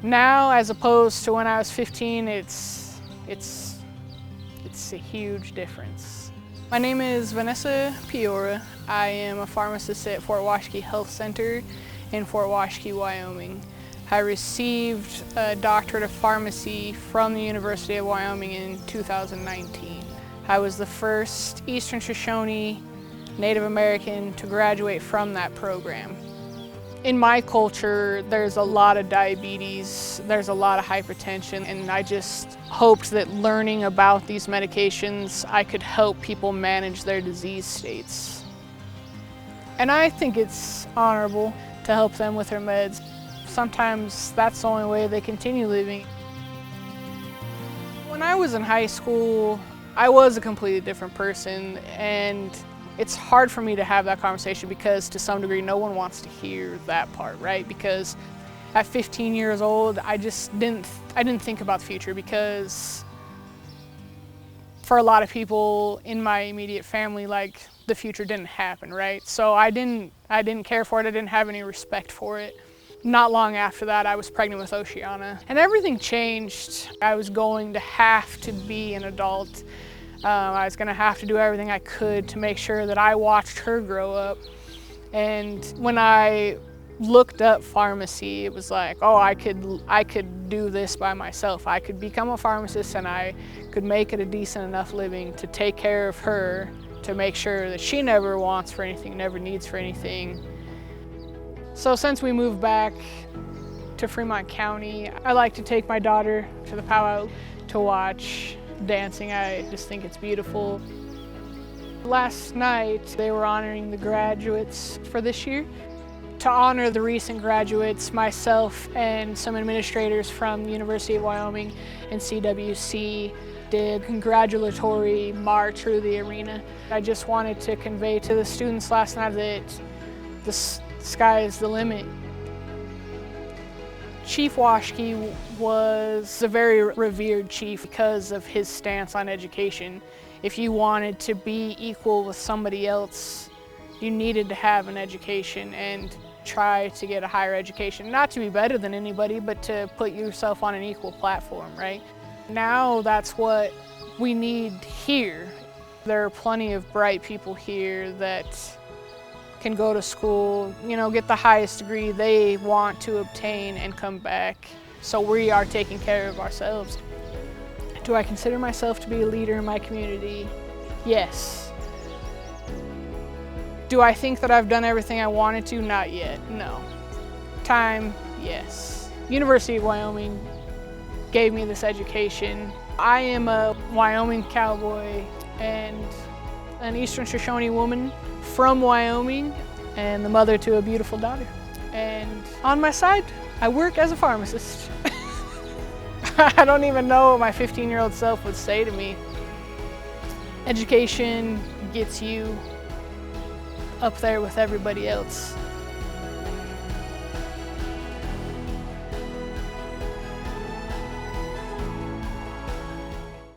Now, as opposed to when I was 15, it's a huge difference. My name is Vanessa Piora. I am a pharmacist at Fort Washakie Health Center in Fort Washakie, Wyoming. I received a doctorate of pharmacy from the University of Wyoming in 2019. I was the first Eastern Shoshone Native American to graduate from that program. In my culture, there's a lot of diabetes, there's a lot of hypertension, and I just hoped that learning about these medications, I could help people manage their disease states. And I think it's honorable to help them with their meds. Sometimes that's the only way they continue living. When I was in high school, I was a completely different person, and it's hard for me to have that conversation because to some degree no one wants to hear that part, right? Because at 15 years old, I didn't think about the future, because for a lot of people in my immediate family, like, the future didn't happen, right? So I didn't care for it, I didn't have any respect for it. Not long after that, I was pregnant with Oceana, and everything changed. I was going to have to be an adult. I was going to have to do everything I could to make sure that I watched her grow up. And when I looked up pharmacy, it was like, oh, I could do this by myself. I could become a pharmacist and I could make it a decent enough living to take care of her, to make sure that she never wants for anything, never needs for anything. So since we moved back to Fremont County, I like to take my daughter to the powwow to watch dancing. I just think it's beautiful. Last night, they were honoring the graduates for this year. To honor the recent graduates, myself and some administrators from the University of Wyoming and CWC did a congratulatory march through the arena. I just wanted to convey to the students last night that the sky is the limit. Chief Washakie was a very revered chief because of his stance on education. If you wanted to be equal with somebody else, you needed to have an education and try to get a higher education. Not to be better than anybody, but to put yourself on an equal platform, right? Now that's what we need here. There are plenty of bright people here that can go to school, get the highest degree they want to obtain and come back. So we are taking care of ourselves. Do I consider myself to be a leader in my community? Yes. Do I think that I've done everything I wanted to? Not yet, no. Time, yes. University of Wyoming gave me this education. I am a Wyoming cowboy and an Eastern Shoshone woman from Wyoming and the mother to a beautiful daughter. And on my side, I work as a pharmacist. I don't even know what my 15-year-old self would say to me. Education gets you up there with everybody else.